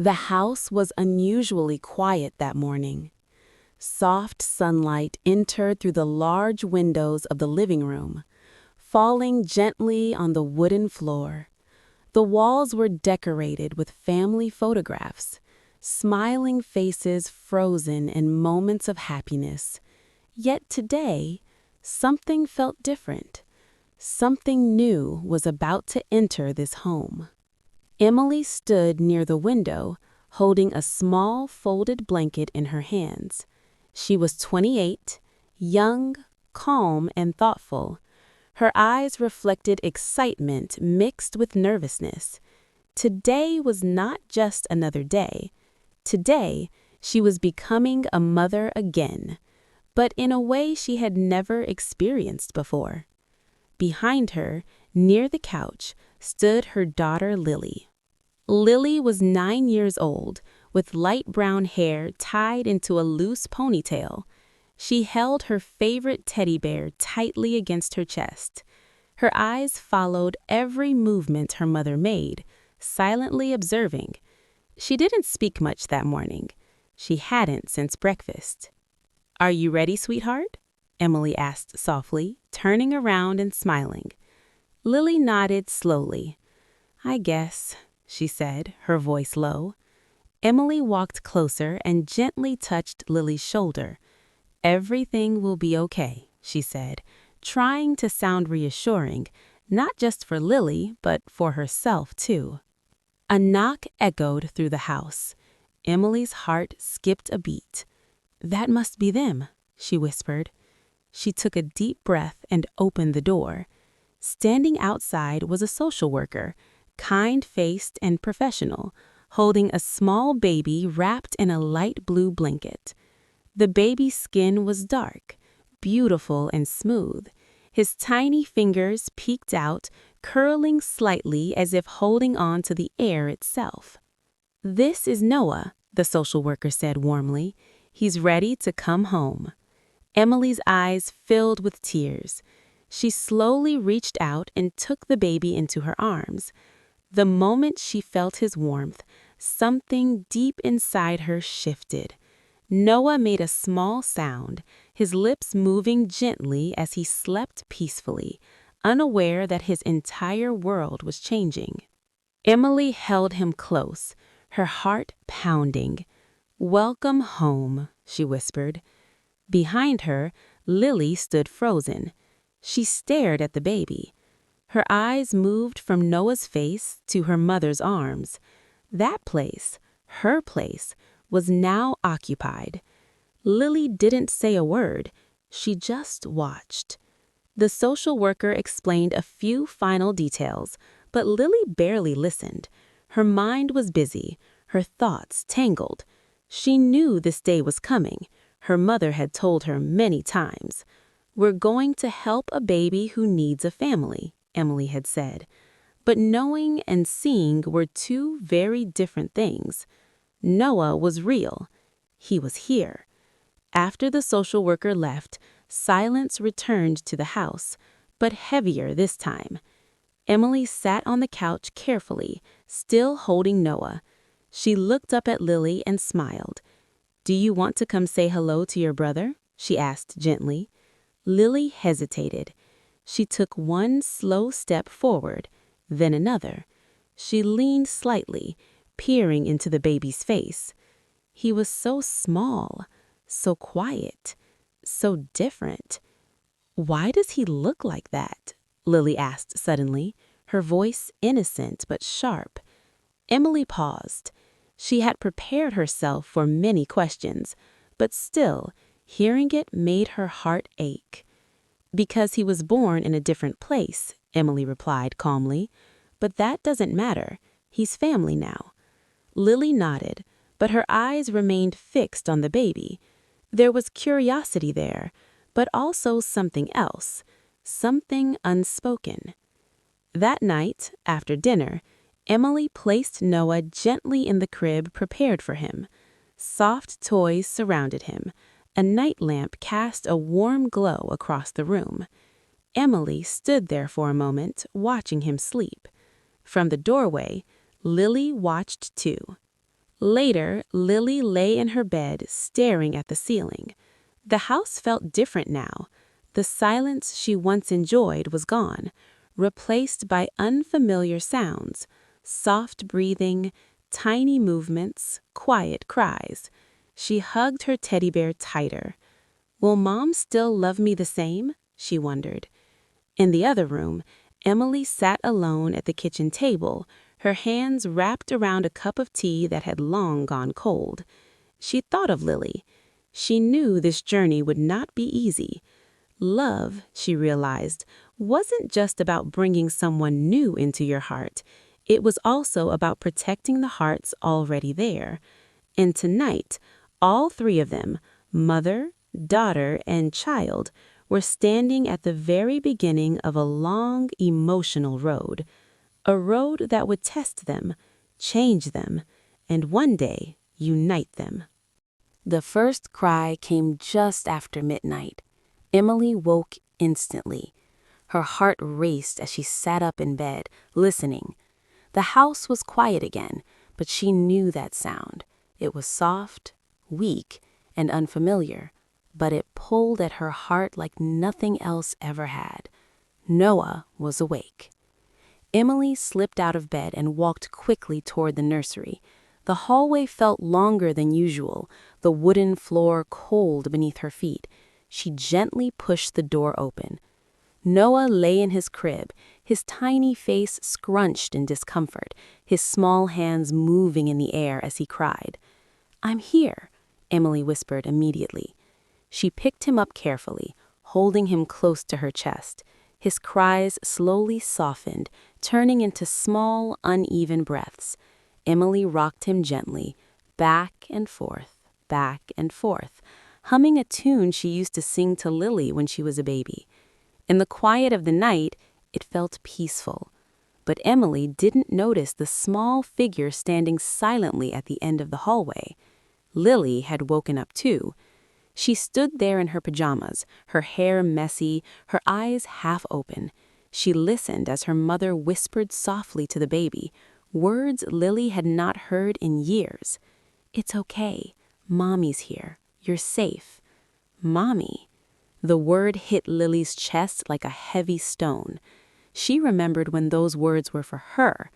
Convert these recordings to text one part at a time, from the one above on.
The house was unusually quiet that morning. Soft sunlight entered through the large windows of the living room, falling gently on the wooden floor. The walls were decorated with family photographs, smiling faces frozen in moments of happiness. Yet today, something felt different. Something new was about to enter this home. Emily stood near the window, holding a small folded blanket in her hands. She was 28, young, calm, and thoughtful. Her eyes reflected excitement mixed with nervousness. Today was not just another day. Today, she was becoming a mother again, but in a way she had never experienced before. Behind her, near the couch, stood her daughter Lily. Lily was 9 years old, with light brown hair tied into a loose ponytail. She held her favorite teddy bear tightly against her chest. Her eyes followed every movement her mother made, silently observing. She didn't speak much that morning. She hadn't since breakfast. "Are you ready, sweetheart?" Emily asked softly, turning around and smiling. Lily nodded slowly. "I guess," she said, her voice low. Emily walked closer and gently touched Lily's shoulder. "Everything will be okay," she said, trying to sound reassuring, not just for Lily, but for herself too. A knock echoed through the house. Emily's heart skipped a beat. "That must be them," she whispered. She took a deep breath and opened the door. Standing outside was a social worker, kind-faced and professional, holding a small baby wrapped in a light blue blanket. The baby's skin was dark, beautiful and smooth. His tiny fingers peeked out, curling slightly as if holding on to the air itself. "This is Noah," the social worker said warmly. "He's ready to come home." Emily's eyes filled with tears. She slowly reached out and took the baby into her arms. The moment she felt his warmth, something deep inside her shifted. Noah made a small sound, his lips moving gently as he slept peacefully, unaware that his entire world was changing. Emily held him close, her heart pounding. "Welcome home," she whispered. Behind her, Lily stood frozen. She stared at the baby. Her eyes moved from Noah's face to her mother's arms. That place, her place, was now occupied. Lily didn't say a word. She just watched. The social worker explained a few final details, but Lily barely listened. Her mind was busy, her thoughts tangled. She knew this day was coming. Her mother had told her many times. "We're going to help a baby who needs a family," Emily had said. But knowing and seeing were two very different things. Noah was real. He was here. After the social worker left, silence returned to the house, but heavier this time. Emily sat on the couch carefully, still holding Noah. She looked up at Lily and smiled. "Do you want to come say hello to your brother?" she asked gently. Lily hesitated. She took one slow step forward, then another. She leaned slightly, peering into the baby's face. He was so small, so quiet, so different. "Why does he look like that?" Lily asked suddenly, her voice innocent but sharp. Emily paused. She had prepared herself for many questions, but still, hearing it made her heart ache. "Because he was born in a different place," Emily replied calmly. "But that doesn't matter. He's family now." Lily nodded, but her eyes remained fixed on the baby. There was curiosity there, but also something else, something unspoken. That night, after dinner, Emily placed Noah gently in the crib prepared for him. Soft toys surrounded him. A night lamp cast a warm glow across the room. Emily stood there for a moment, watching him sleep. From the doorway, Lily watched too. Later, Lily lay in her bed, staring at the ceiling. The house felt different now. The silence she once enjoyed was gone, replaced by unfamiliar sounds, soft breathing, tiny movements, quiet cries. She hugged her teddy bear tighter. Will Mom still love me the same? She wondered. In the other room, Emily sat alone at the kitchen table, her hands wrapped around a cup of tea that had long gone cold. She thought of Lily. She knew this journey would not be easy. Love, she realized, wasn't just about bringing someone new into your heart. It was also about protecting the hearts already there. And tonight, all three of them, mother, daughter, and child, were standing at the very beginning of a long, emotional road. A road that would test them, change them, and one day unite them. The first cry came just after midnight. Emily woke instantly. Her heart raced as she sat up in bed, listening. The house was quiet again, but she knew that sound. It was soft, weak, and unfamiliar, but it pulled at her heart like nothing else ever had. Noah was awake. Emily slipped out of bed and walked quickly toward the nursery. The hallway felt longer than usual, the wooden floor cold beneath her feet. She gently pushed the door open. Noah lay in his crib, his tiny face scrunched in discomfort, his small hands moving in the air as he cried. "I'm here," Emily whispered immediately. She picked him up carefully, holding him close to her chest. His cries slowly softened, turning into small, uneven breaths. Emily rocked him gently, back and forth, humming a tune she used to sing to Lily when she was a baby. In the quiet of the night, it felt peaceful. But Emily didn't notice the small figure standing silently at the end of the hallway. Lily had woken up too. She stood there in her pajamas, her hair messy, her eyes half open. She listened as her mother whispered softly to the baby, words Lily had not heard in years. "It's okay. Mommy's here. You're safe." Mommy. The word hit Lily's chest like a heavy stone. She remembered when those words were for her.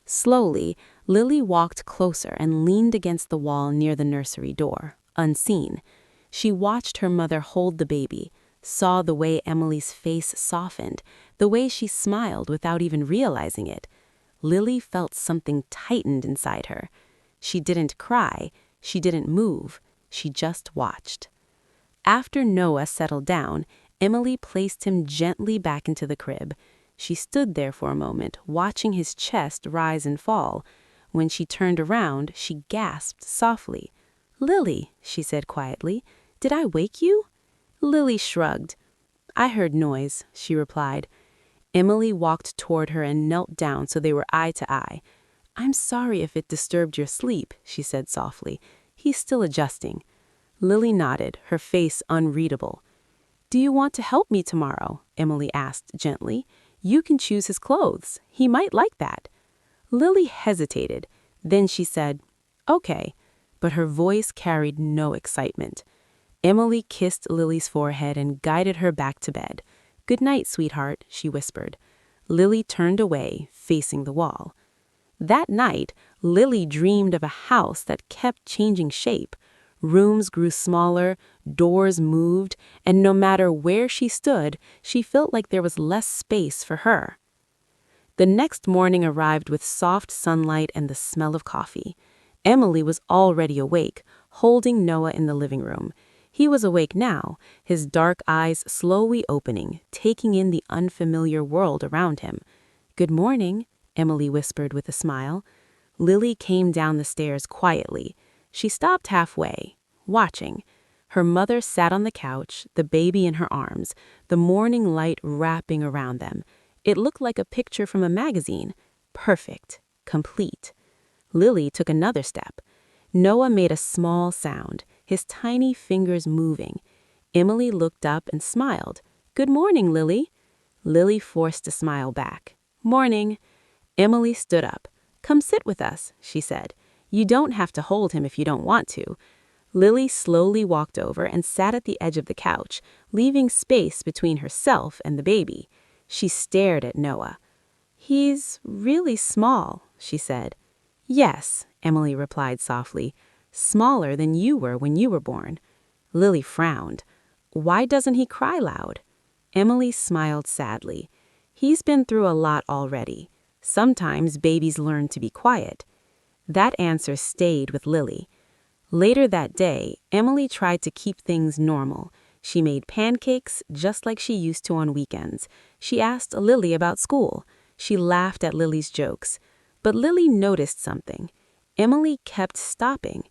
Slowly, Lily walked closer and leaned against the wall near the nursery door, unseen. She watched her mother hold the baby, saw the way Emily's face softened, the way she smiled without even realizing it. Lily felt something tightened inside her. She didn't cry, she didn't move, she just watched. After Noah settled down, Emily placed him gently back into the crib. She stood there for a moment, watching his chest rise and fall. When she turned around, she gasped softly. "Lily," she said quietly, "did I wake you?" Lily shrugged. "I heard noise," she replied. Emily walked toward her and knelt down so they were eye to eye. "I'm sorry if it disturbed your sleep," she said softly. "He's still adjusting." Lily nodded, her face unreadable. "Do you want to help me tomorrow?" Emily asked gently. "You can choose his clothes. He might like that." Lily hesitated. Then she said, "Okay," but her voice carried no excitement. Emily kissed Lily's forehead and guided her back to bed. "Good night, sweetheart," she whispered. Lily turned away, facing the wall. That night, Lily dreamed of a house that kept changing shape. Rooms grew smaller, doors moved, and no matter where she stood, she felt like there was less space for her. The next morning arrived with soft sunlight and the smell of coffee. Emily was already awake, holding Noah in the living room. He was awake now, his dark eyes slowly opening, taking in the unfamiliar world around him. "Good morning," Emily whispered with a smile. Lily came down the stairs quietly. She stopped halfway, watching. Her mother sat on the couch, the baby in her arms, the morning light wrapping around them. It looked like a picture from a magazine. Perfect, complete. Lily took another step. Noah made a small sound, his tiny fingers moving. Emily looked up and smiled. "Good morning, Lily." Lily forced a smile back. "Morning." Emily stood up. "Come sit with us," she said. You don't have to hold him if you don't want to." Lily slowly walked over and sat at the edge of the couch, leaving space between herself and the baby. She stared at Noah. "He's really small," she said. "Yes," Emily replied softly. "Smaller than you were when you were born." Lily frowned. "Why doesn't he cry loud?" Emily smiled sadly. "He's been through a lot already. Sometimes babies learn to be quiet." That answer stayed with Lily. Later that day, Emily tried to keep things normal. She made pancakes just like she used to on weekends. She asked Lily about school. She laughed at Lily's jokes. But Lily noticed something. Emily kept stopping.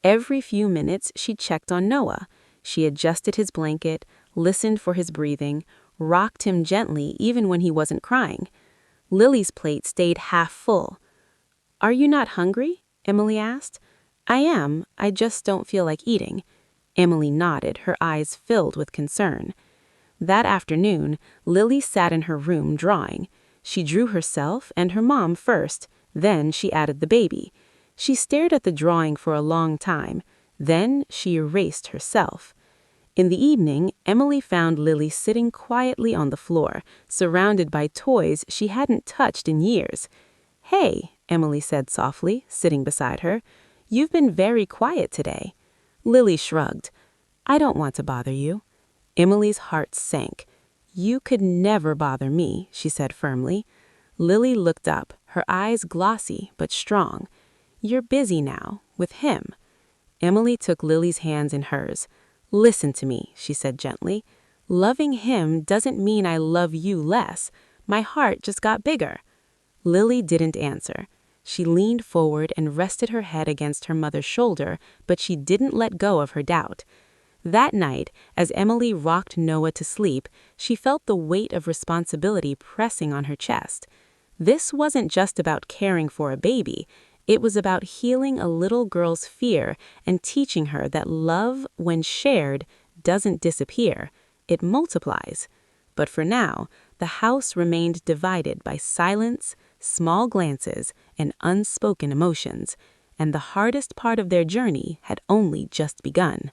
Every few minutes, she checked on Noah. She adjusted his blanket, listened for his breathing, rocked him gently even when he wasn't crying. Lily's plate stayed half full. "Are you not hungry?" Emily asked. "I am. I just don't feel like eating." Emily nodded, her eyes filled with concern. That afternoon, Lily sat in her room drawing. She drew herself and her mom first, then she added the baby. She stared at the drawing for a long time. Then she erased herself. In the evening, Emily found Lily sitting quietly on the floor, surrounded by toys she hadn't touched in years. "Hey," Emily said softly, sitting beside her. "You've been very quiet today." Lily shrugged. "I don't want to bother you." Emily's heart sank. "You could never bother me," she said firmly. Lily looked up, her eyes glossy but strong. "You're busy now, with him." Emily took Lily's hands in hers. "Listen to me," she said gently. "Loving him doesn't mean I love you less. My heart just got bigger." Lily didn't answer. She leaned forward and rested her head against her mother's shoulder, but she didn't let go of her doubt. That night, as Emily rocked Noah to sleep, she felt the weight of responsibility pressing on her chest. This wasn't just about caring for a baby. It was about healing a little girl's fear and teaching her that love, when shared, doesn't disappear. It multiplies. But for now, the house remained divided by silence, small glances, and unspoken emotions, and the hardest part of their journey had only just begun.